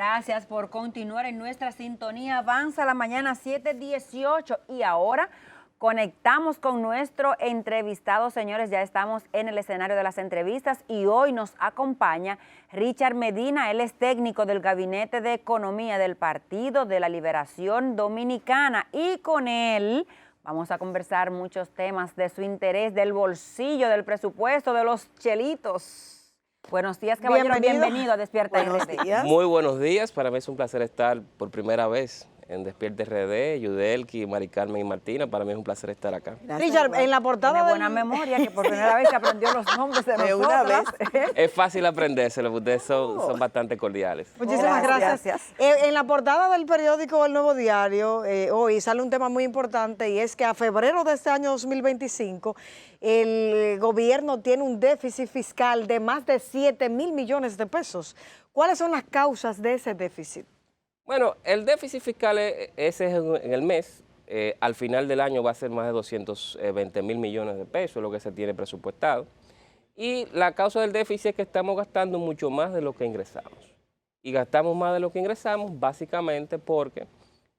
Gracias por continuar en nuestra sintonía. Avanza la mañana 7:18 y ahora conectamos con nuestro entrevistado, señores. Ya estamos en el escenario de las entrevistas y hoy nos acompaña Richard Medina. Él es técnico del Gabinete de Economía del Partido de la Liberación Dominicana y con él vamos a conversar muchos temas de su interés, del bolsillo, del presupuesto, de los chelitos. Buenos días, caballero. Bienvenido a Despierta RD. Muy buenos días. Para mí es un placer estar por primera vez en Despierta RD, Yudelki, Mari Carmen y Martina. Para mí es un placer estar acá. Richard, en la portada tiene buena memoria, que por primera vez se aprendió los nombres de nosotros. Una vez. Es fácil aprendérselo, ustedes son bastante cordiales. Muchísimas gracias. En la portada del periódico El Nuevo Diario, hoy sale un tema muy importante y es que a febrero de este año 2025 el gobierno tiene un déficit fiscal de más de 7,000 millones de pesos. ¿Cuáles son las causas de ese déficit? Bueno, el déficit fiscal ese es en el mes. Al final del año va a ser más de 220,000 millones de pesos, lo que se tiene presupuestado. Y la causa del déficit es que estamos gastando mucho más de lo que ingresamos. Y gastamos más de lo que ingresamos básicamente porque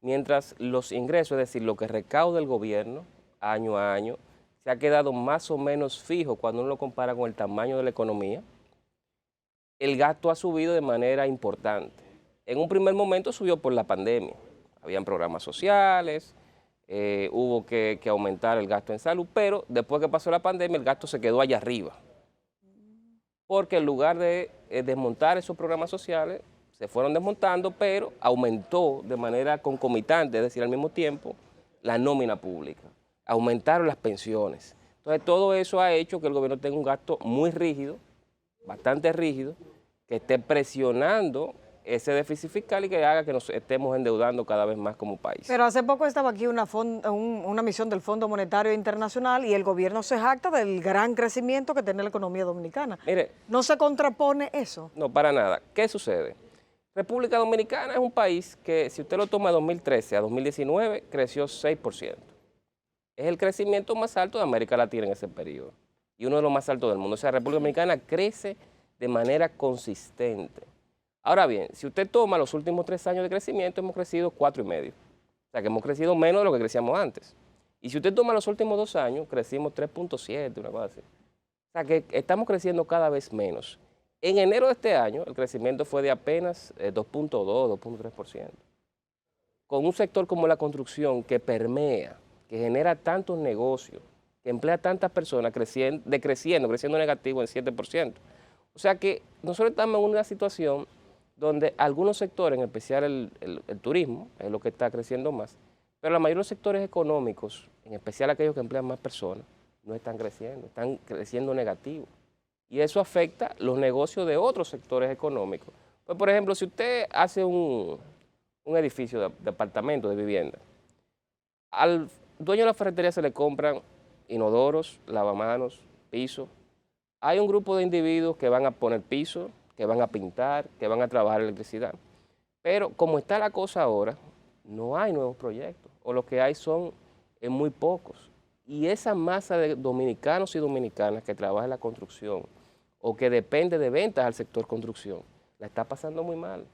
mientras los ingresos, es decir, lo que recauda el gobierno año a año, se ha quedado más o menos fijo cuando uno lo compara con el tamaño de la economía, el gasto ha subido de manera importante. En un primer momento subió por la pandemia. Habían programas sociales, hubo que aumentar el gasto en salud, pero después que pasó la pandemia el gasto se quedó allá arriba. Porque en lugar de desmontar esos programas sociales, se fueron desmontando, pero aumentó de manera concomitante, es decir, al mismo tiempo, la nómina pública. Aumentaron las pensiones. Entonces todo eso ha hecho que el gobierno tenga un gasto muy rígido, bastante rígido, que esté presionando ese déficit fiscal y que haga que nos estemos endeudando cada vez más como país. Pero hace poco estaba aquí una misión del Fondo Monetario Internacional y el gobierno se jacta del gran crecimiento que tiene la economía dominicana. Mire, ¿no se contrapone eso? No, para nada. ¿Qué sucede? República Dominicana es un país que, si usted lo toma de 2013 a 2019, creció 6%. Es el crecimiento más alto de América Latina en ese periodo y uno de los más altos del mundo. O sea, República Dominicana crece de manera consistente. Ahora bien, si usted toma los últimos 3 años de crecimiento, hemos crecido 4,5. O sea, que hemos crecido menos de lo que crecíamos antes. Y si usted toma los últimos 2 años, crecimos 3,7, una cosa así. O sea, que estamos creciendo cada vez menos. En enero de este año, el crecimiento fue de apenas 2,2, 2,3%. Con un sector como la construcción que permea, que genera tantos negocios, que emplea tantas personas, creciendo negativo en 7%. O sea que nosotros estamos en una situación donde algunos sectores, en especial el turismo, es lo que está creciendo más, pero la mayoría de los sectores económicos, en especial aquellos que emplean más personas, no están creciendo negativo. Y eso afecta los negocios de otros sectores económicos. Pues, por ejemplo, si usted hace un edificio de apartamento, de vivienda, al dueño de la ferretería se le compran inodoros, lavamanos, pisos. Hay un grupo de individuos que van a poner piso, que van a pintar, que van a trabajar electricidad. Pero como está la cosa ahora, no hay nuevos proyectos, o los que hay son muy pocos. Y esa masa de dominicanos y dominicanas que trabaja en la construcción o que depende de ventas al sector construcción, la está pasando muy mal,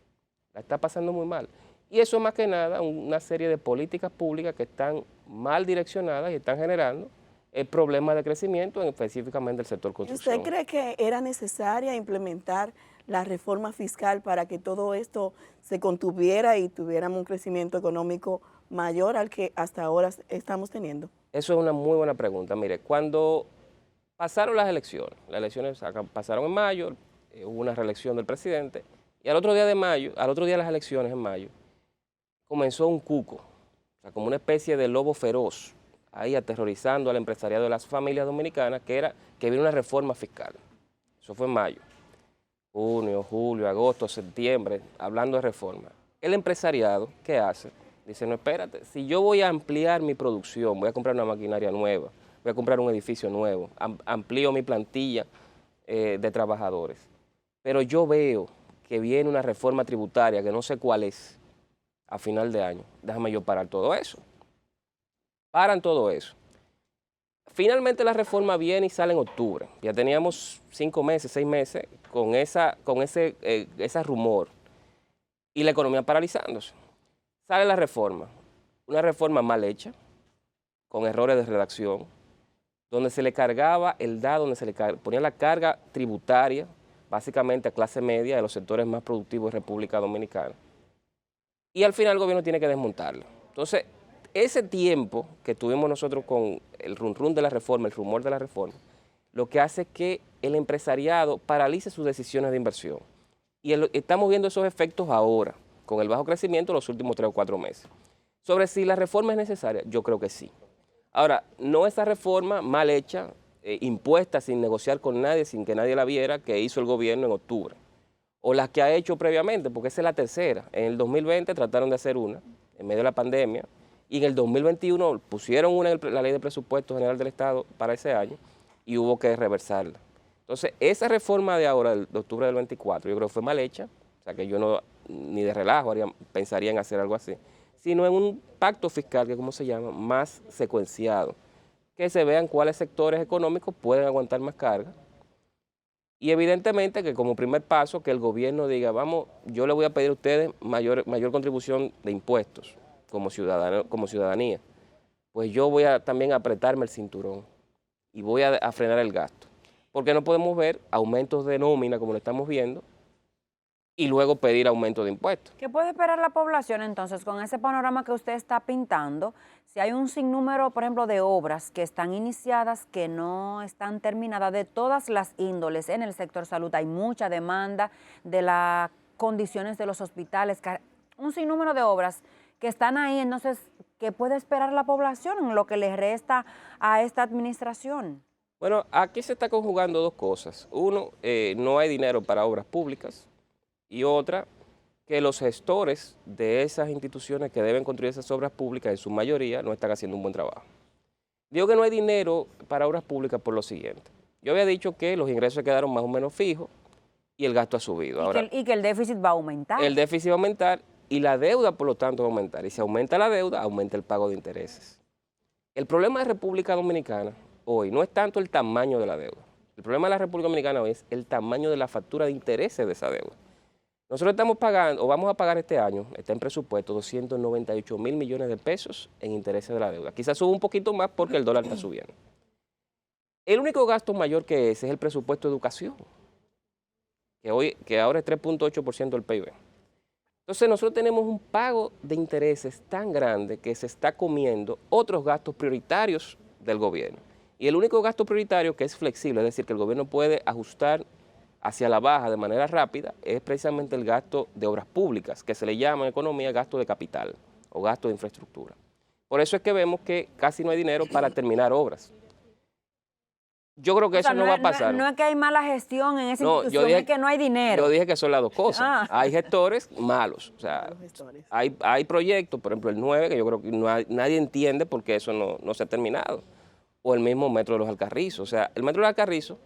Y eso es más que nada una serie de políticas públicas que están mal direccionadas y están generando el problema de crecimiento, específicamente el sector construcción. ¿Usted cree que era necesaria implementar la reforma fiscal para que todo esto se contuviera y tuviéramos un crecimiento económico mayor al que hasta ahora estamos teniendo? Eso es una muy buena pregunta. Mire, cuando pasaron las elecciones pasaron en mayo, hubo una reelección del presidente, y al otro día de las elecciones en mayo, comenzó un cuco, o sea, como una especie de lobo feroz, ahí aterrorizando al empresariado de las familias dominicanas, que viene una reforma fiscal. Eso fue en mayo, junio, julio, agosto, septiembre, hablando de reforma. El empresariado, ¿qué hace? Dice, no, espérate, si yo voy a ampliar mi producción, voy a comprar una maquinaria nueva, voy a comprar un edificio nuevo, amplío mi plantilla de trabajadores, pero yo veo que viene una reforma tributaria que no sé cuál es a final de año, déjame yo parar todo eso. Paran todo eso. Finalmente la reforma viene y sale en octubre. Ya teníamos 5 meses, 6 meses con ese rumor. y la economía paralizándose. Sale la reforma, una reforma mal hecha, con errores de redacción, donde se le cargaba el dado, donde se le ponía la carga tributaria, básicamente a clase media de los sectores más productivos de República Dominicana. Y al final el gobierno tiene que desmontarla. Entonces, ese tiempo que tuvimos nosotros con el run de la reforma, el rumor de la reforma, lo que hace es que el empresariado paralice sus decisiones de inversión. Y estamos viendo esos efectos ahora, con el bajo crecimiento en los últimos 3 o 4 meses. Sobre si la reforma es necesaria, yo creo que sí. Ahora, no esa reforma mal hecha, impuesta sin negociar con nadie, sin que nadie la viera, que hizo el gobierno en octubre. O las que ha hecho previamente, porque esa es la tercera. En el 2020 trataron de hacer una, en medio de la pandemia, y en el 2021 pusieron una en la Ley de Presupuesto General del Estado para ese año, y hubo que reversarla. Entonces, esa reforma de ahora, de octubre del 24, yo creo que fue mal hecha, o sea que yo no, ni de relajo pensaría en hacer algo así, sino en un pacto fiscal, que como se llama, más secuenciado, que se vean cuáles sectores económicos pueden aguantar más carga, y evidentemente que como primer paso, que el gobierno diga, vamos, yo le voy a pedir a ustedes mayor contribución de impuestos como ciudadanía, pues yo voy a también apretarme el cinturón y voy a frenar el gasto, porque no podemos ver aumentos de nómina como lo estamos viendo, y luego pedir aumento de impuestos. ¿Qué puede esperar la población entonces con ese panorama que usted está pintando? Si hay un sinnúmero, por ejemplo, de obras que están iniciadas, que no están terminadas, de todas las índoles en el sector salud, hay mucha demanda de las condiciones de los hospitales, un sinnúmero de obras que están ahí, entonces, ¿qué puede esperar la población en lo que le resta a esta administración? Bueno, aquí se está conjugando dos cosas. Uno, no hay dinero para obras públicas, y otra, que los gestores de esas instituciones que deben construir esas obras públicas, en su mayoría, no están haciendo un buen trabajo. Digo que no hay dinero para obras públicas por lo siguiente. Yo había dicho que los ingresos se quedaron más o menos fijos y el gasto ha subido. Ahora, y que el déficit va a aumentar. El déficit va a aumentar y la deuda, por lo tanto, va a aumentar. Y si aumenta la deuda, aumenta el pago de intereses. El problema de República Dominicana hoy no es tanto el tamaño de la deuda. El problema de la República Dominicana hoy es el tamaño de la factura de intereses de esa deuda. Nosotros estamos pagando, o vamos a pagar este año, está en presupuesto, 298.000 millones de pesos en intereses de la deuda. Quizás suba un poquito más porque el dólar está subiendo. El único gasto mayor que ese es el presupuesto de educación, que ahora es 3.8% del PIB. Entonces nosotros tenemos un pago de intereses tan grande que se está comiendo otros gastos prioritarios del gobierno. Y el único gasto prioritario que es flexible, es decir, que el gobierno puede ajustar hacia la baja de manera rápida, es precisamente el gasto de obras públicas, que se le llama en economía gasto de capital o gasto de infraestructura. Por eso es que vemos que casi no hay dinero para terminar obras. Yo creo que eso no va a pasar. No es que hay mala gestión en esa institución, es que no hay dinero. Yo dije que son las dos cosas. Hay gestores malos. O sea, hay proyectos, por ejemplo el 9, que yo creo que nadie entiende por qué eso no se ha terminado. O el mismo metro de los Alcarrizos. O sea, el metro de los Alcarrizos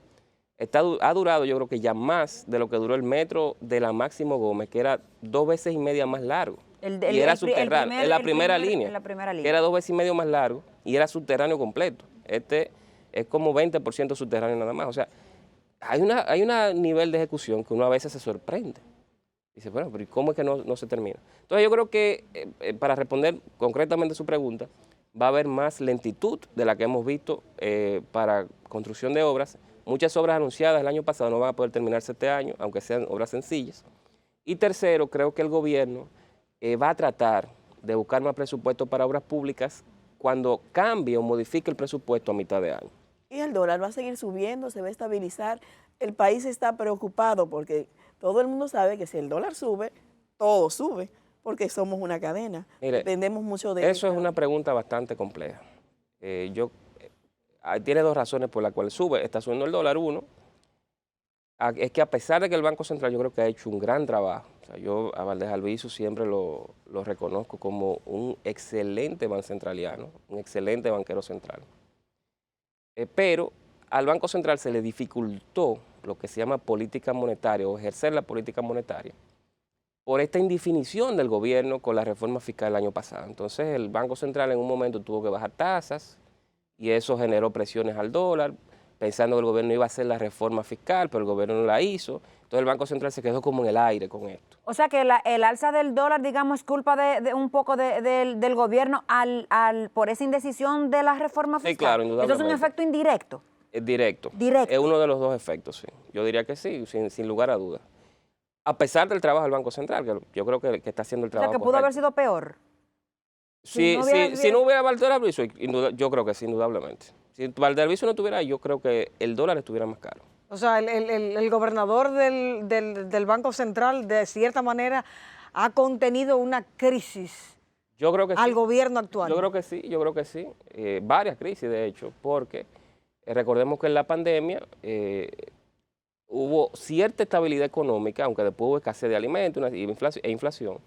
ha durado, yo creo que ya más de lo que duró el metro de la Máximo Gómez, que era 2 veces y media más largo. Y era subterráneo, en la primera línea, que era 2 veces y medio más largo y era subterráneo completo. Este es como 20% subterráneo nada más. O sea, hay un nivel de ejecución que uno a veces se sorprende. Dice, bueno, pero ¿cómo es que no se termina? Entonces yo creo que, para responder concretamente a su pregunta, va a haber más lentitud de la que hemos visto para construcción de obras. Muchas obras anunciadas el año pasado no van a poder terminarse este año, aunque sean obras sencillas. Y tercero, creo que el gobierno va a tratar de buscar más presupuesto para obras públicas cuando cambie o modifique el presupuesto a mitad de año. Y el dólar va a seguir subiendo, se va a estabilizar. El país está preocupado porque todo el mundo sabe que si el dólar sube, todo sube, porque somos una cadena. Mire, dependemos mucho de eso. Es una pregunta bastante compleja. Tiene dos razones por las cuales sube. Está subiendo el dólar. Uno, es que a pesar de que el Banco Central yo creo que ha hecho un gran trabajo, o sea, yo a Valdés Albizu siempre lo reconozco como un excelente bancentraliano, un excelente banquero central. Pero al Banco Central se le dificultó lo que se llama política monetaria o ejercer la política monetaria por esta indefinición del gobierno con la reforma fiscal el año pasado. Entonces el Banco Central en un momento tuvo que bajar tasas y eso generó presiones al dólar, pensando que el gobierno iba a hacer la reforma fiscal, pero el gobierno no la hizo. Entonces el Banco Central se quedó como en el aire con esto. O sea que el alza del dólar, digamos, es culpa de un poco del gobierno por esa indecisión de la reforma fiscal. Sí, claro, Eso es un indudablemente. efecto indirecto. Es directo. Directo. Es uno de los dos efectos, sí. Yo diría que sí, sin lugar a dudas. A pesar del trabajo del Banco Central, que yo creo que está haciendo el O sea trabajo que pudo haber correcto. sido peor. Si no hubiera Valdeviso, yo creo que sí, indudablemente. Si Valdeviso no estuviera ahí, yo creo que el dólar estuviera más caro. O sea, el gobernador del Banco Central, de cierta manera, ha contenido una crisis Yo creo que al sí. gobierno actual. Yo creo que sí. Varias crisis, de hecho, porque recordemos que en la pandemia hubo cierta estabilidad económica, aunque después hubo escasez de alimentos e inflación,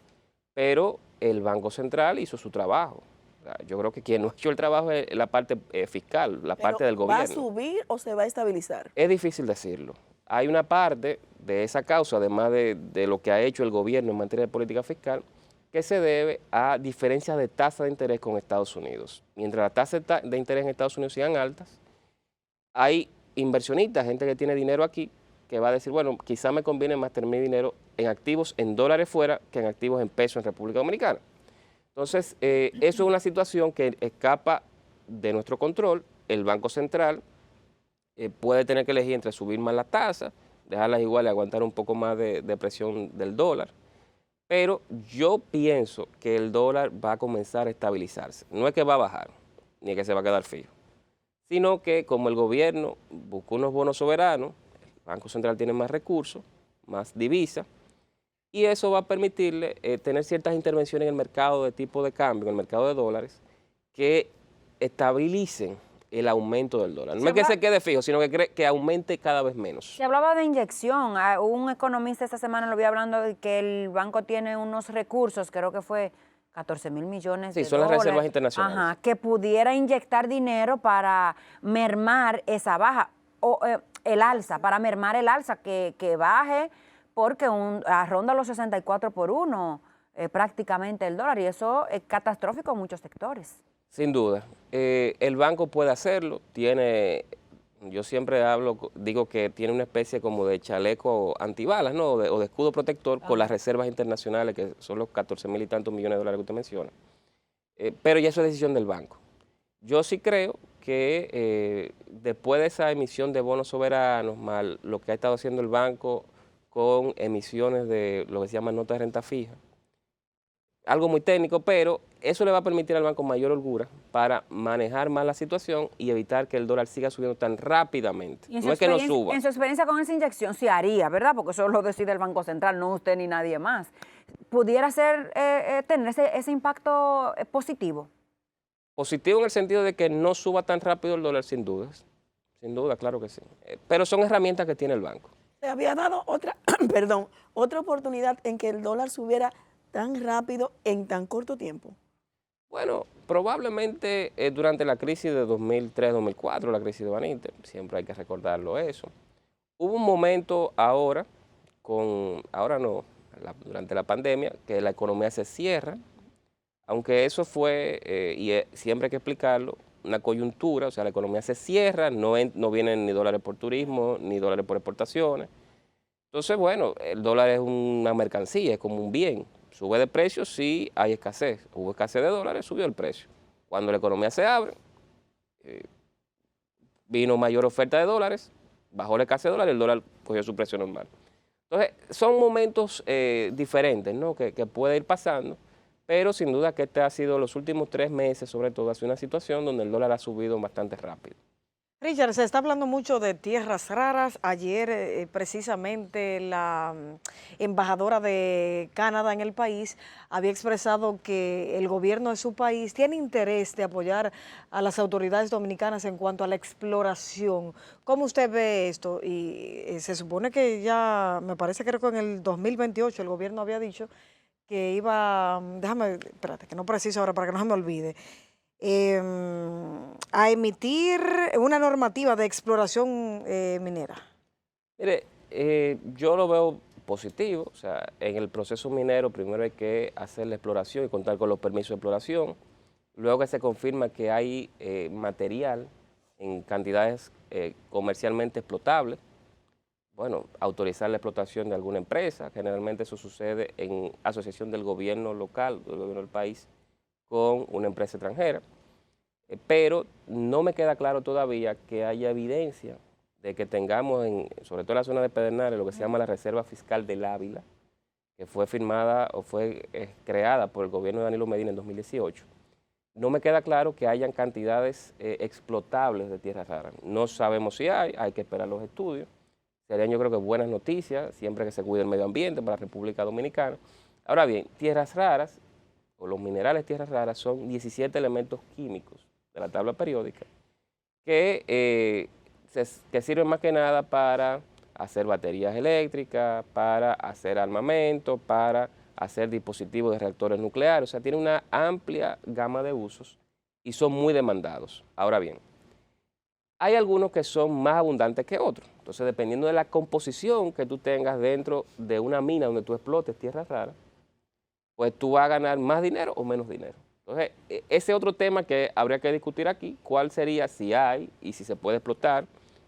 pero el Banco Central hizo su trabajo. O sea, yo creo que quien no ha hecho el trabajo es la parte fiscal, la parte del gobierno. ¿Va a subir o se va a estabilizar? Es difícil decirlo. Hay una parte de esa causa, además de lo que ha hecho el gobierno en materia de política fiscal, que se debe a diferencias de tasa de interés con Estados Unidos. Mientras las tasas de interés en Estados Unidos sean altas, hay inversionistas, gente que tiene dinero aquí, que va a decir, bueno, quizá me conviene más tener mi dinero en activos en dólares fuera que en activos en pesos en República Dominicana. Entonces, eso es una situación que escapa de nuestro control. El Banco Central puede tener que elegir entre subir más las tasas, dejarlas igual y aguantar un poco más de presión del dólar. Pero yo pienso que el dólar va a comenzar a estabilizarse. No es que va a bajar, ni es que se va a quedar fijo, sino que como el gobierno buscó unos bonos soberanos, el Banco Central tiene más recursos, más divisas, y eso va a permitirle tener ciertas intervenciones en el mercado de tipo de cambio, en el mercado de dólares, que estabilicen el aumento del dólar. No es que se quede fijo, sino que aumente cada vez menos. Se hablaba de inyección. Un economista esta semana lo vi hablando de que el banco tiene unos recursos, creo que fue 14,000 millones de Sí, son las dólares. reservas internacionales. Ajá, que pudiera inyectar dinero para mermar esa baja, o el alza, para mermar el alza, que baje, porque ronda los 64 por 1 prácticamente el dólar, y eso es catastrófico en muchos sectores. Sin duda. El banco puede hacerlo. Yo siempre digo que tiene una especie como de chaleco antibalas, ¿no? O de escudo protector con las reservas internacionales, que son los 14,000 y tantos millones de dólares que usted menciona. Pero ya eso es decisión del banco. Yo sí creo que después de esa emisión de bonos soberanos, más lo que ha estado haciendo el banco con emisiones de lo que se llama nota de renta fija, algo muy técnico, pero eso le va a permitir al banco mayor holgura para manejar más la situación y evitar que el dólar siga subiendo tan rápidamente. No es que no suba. En su experiencia con esa inyección se haría, ¿verdad? Porque eso lo decide el Banco Central, no usted ni nadie más. ¿Pudiera tener ese impacto positivo? Positivo en el sentido de que no suba tan rápido el dólar, sin dudas. Sin duda, claro que sí. Pero son herramientas que tiene el banco. Se había dado otra, otra oportunidad en que el dólar subiera tan rápido en tan corto tiempo. Bueno, probablemente durante la crisis de 2003-2004, la crisis de Banintер, siempre hay que recordarlo eso. Hubo un momento durante la pandemia, que la economía se cierra, aunque eso fue, siempre hay que explicarlo, una coyuntura, o sea, la economía se cierra, no vienen ni dólares por turismo, ni dólares por exportaciones. Entonces, bueno, el dólar es una mercancía, es como un bien. Sube de precio si hay escasez. Hubo escasez de dólares, subió el precio. Cuando la economía se abre, vino mayor oferta de dólares, bajó la escasez de dólares, el dólar cogió su precio normal. Entonces, son momentos diferentes, ¿no? que puede ir pasando, pero sin duda que este ha sido los últimos 3 meses, sobre todo, ha sido una situación donde el dólar ha subido bastante rápido. Richard, se está hablando mucho de tierras raras. Ayer precisamente la embajadora de Canadá en el país había expresado que el gobierno de su país tiene interés de apoyar a las autoridades dominicanas en cuanto a la exploración. ¿Cómo usted ve esto? Y se supone que ya, me parece que en el 2028 el gobierno había dicho que iba, espérate, que no preciso ahora para que no se me olvide, a emitir una normativa de exploración minera. Mire, yo lo veo positivo, o sea, en el proceso minero primero hay que hacer la exploración y contar con los permisos de exploración, luego que se confirma que hay material en cantidades comercialmente explotables, bueno, autorizar la explotación de alguna empresa. Generalmente eso sucede en asociación del gobierno local, del gobierno del país, con una empresa extranjera. Pero no me queda claro todavía que haya evidencia de que tengamos, sobre todo en la zona de Pedernales, lo que se llama la Reserva Fiscal del Ávila, que fue firmada o fue creada por el gobierno de Danilo Medina en 2018. No me queda claro que hayan cantidades explotables de tierras raras. No sabemos si hay que esperar los estudios. Serían, yo creo que, buenas noticias, siempre que se cuide el medio ambiente para la República Dominicana. Ahora bien, tierras raras, o los minerales tierras raras, son 17 elementos químicos de la tabla periódica que sirven más que nada para hacer baterías eléctricas, para hacer armamento, para hacer dispositivos de reactores nucleares. O sea, tiene una amplia gama de usos y son muy demandados. Ahora bien, hay algunos que son más abundantes que otros. Entonces, dependiendo de la composición que tú tengas dentro de una mina donde tú explotes tierras raras, pues tú vas a ganar más dinero o menos dinero. Entonces, ese otro tema que habría que discutir aquí, cuál sería, si hay y si se puede explotar,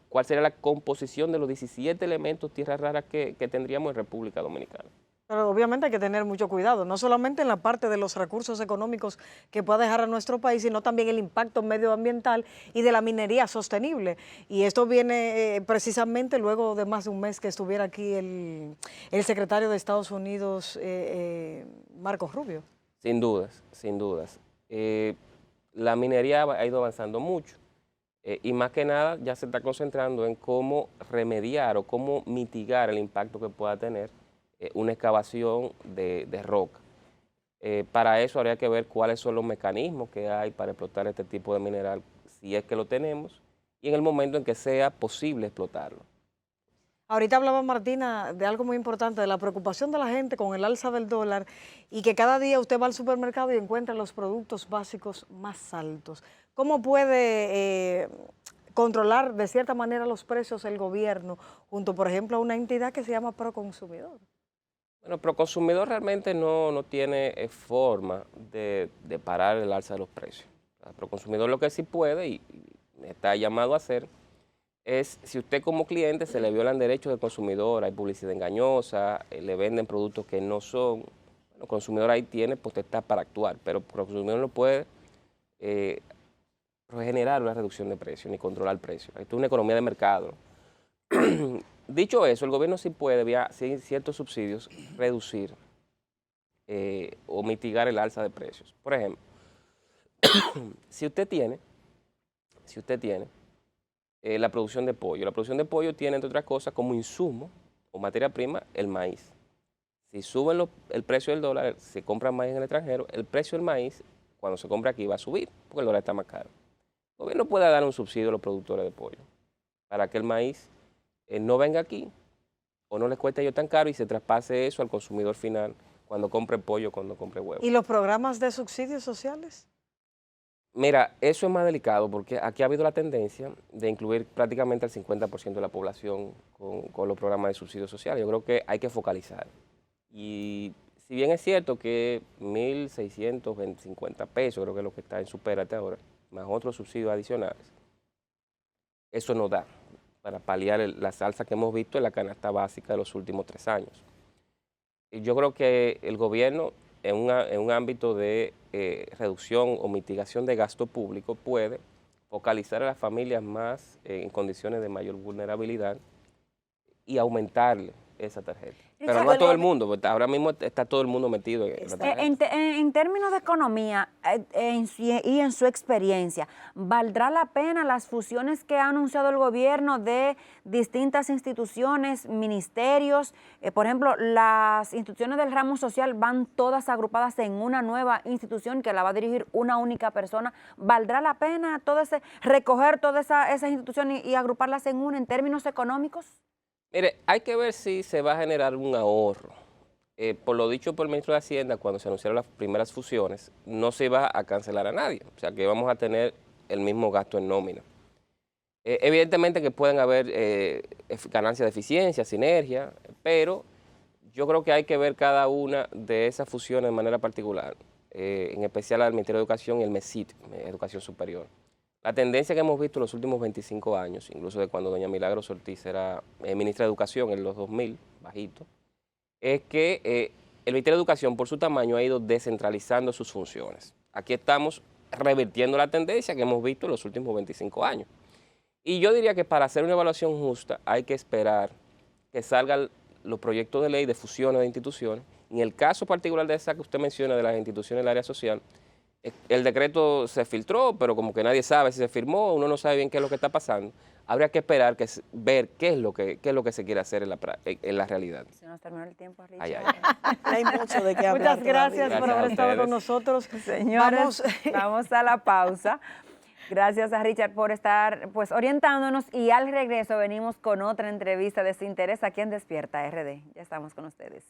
cuál sería la composición de los 17 elementos tierras raras que tendríamos en República Dominicana. Pero obviamente hay que tener mucho cuidado, no solamente en la parte de los recursos económicos que pueda dejar a nuestro país, sino también el impacto medioambiental y de la minería sostenible. Y esto viene precisamente luego de más de un mes que estuviera aquí el secretario de Estados Unidos, Marcos Rubio. Sin dudas, sin dudas. La minería ha ido avanzando mucho y más que nada ya se está concentrando en cómo remediar o cómo mitigar el impacto que pueda tener una excavación de roca. Para eso habría que ver cuáles son los mecanismos que hay para explotar este tipo de mineral, si es que lo tenemos, y en el momento en que sea posible explotarlo. Ahorita hablaba Martina de algo muy importante, de la preocupación de la gente con el alza del dólar y que cada día usted va al supermercado y encuentra los productos básicos más altos. ¿Cómo puede controlar de cierta manera los precios el gobierno junto, por ejemplo, a una entidad que se llama Proconsumidor? Bueno, Proconsumidor realmente no tiene forma de parar el alza de los precios. Proconsumidor lo que sí puede y está llamado a hacer es, si usted como cliente se le violan derechos del consumidor, hay publicidad engañosa, le venden productos que no son, el consumidor ahí tiene potestad para actuar, pero el consumidor no puede generar una reducción de precios ni controlar precios. Esto es una economía de mercado. Dicho eso, el gobierno sí puede, vía ciertos subsidios, reducir o mitigar el alza de precios. Por ejemplo, si usted tiene la producción de pollo tiene, entre otras cosas, como insumo o materia prima, el maíz. Si suben el precio del dólar, se compra maíz en el extranjero, el precio del maíz, cuando se compra aquí, va a subir, porque el dólar está más caro. El gobierno puede dar un subsidio a los productores de pollo para que el maíz no venga aquí o no les cueste yo tan caro y se traspase eso al consumidor final cuando compre pollo, cuando compre huevo. ¿Y los programas de subsidios sociales? Mira, eso es más delicado porque aquí ha habido la tendencia de incluir prácticamente al 50% de la población con los programas de subsidios sociales. Yo creo que hay que focalizar. Y si bien es cierto que 1.650 pesos, creo que es lo que está en Supérate ahora, más otros subsidios adicionales, eso no da para paliar la salsa que hemos visto en la canasta básica de los últimos 3 años. Y yo creo que el gobierno, en un ámbito de reducción o mitigación de gasto público, puede focalizar a las familias más en condiciones de mayor vulnerabilidad y aumentarle esa tarjeta. Pero no a todo el mundo, porque ahora mismo está todo el mundo metido en la tarjeta. En términos de economía y en su experiencia, ¿valdrá la pena las fusiones que ha anunciado el gobierno de distintas instituciones, ministerios? Por ejemplo, las instituciones del ramo social van todas agrupadas en una nueva institución que la va a dirigir una única persona. ¿Valdrá la pena recoger todas esas instituciones y agruparlas en una en términos económicos? Mire, hay que ver si se va a generar un ahorro. Por lo dicho por el ministro de Hacienda, cuando se anunciaron las primeras fusiones, no se iba a cancelar a nadie. O sea, que vamos a tener el mismo gasto en nómina. Evidentemente que pueden haber ganancias de eficiencia, sinergia, pero yo creo que hay que ver cada una de esas fusiones de manera particular, en especial al Ministerio de Educación y el MESIT, Educación Superior. La tendencia que hemos visto en los últimos 25 años, incluso de cuando doña Milagros Ortiz era ministra de Educación en los 2000, bajito, es que el Ministerio de Educación, por su tamaño, ha ido descentralizando sus funciones. Aquí estamos revirtiendo la tendencia que hemos visto en los últimos 25 años. Y yo diría que para hacer una evaluación justa hay que esperar que salgan los proyectos de ley de fusiones de instituciones. En el caso particular de esa que usted menciona, de las instituciones del área social, el decreto se filtró, pero como que nadie sabe si se firmó, uno no sabe bien qué es lo que está pasando. Habría que esperar ver qué es lo que se quiere hacer en la realidad. Se nos terminó el tiempo, Richard. Ay, ay. Hay mucho de qué hablar. Muchas gracias todavía. por Gracias a haber estado con ustedes. nosotros. Señores, vamos a la pausa. Gracias a Richard por estar pues orientándonos y al regreso venimos con otra entrevista de Sin Interés aquí en Despierta RD. Ya estamos con ustedes.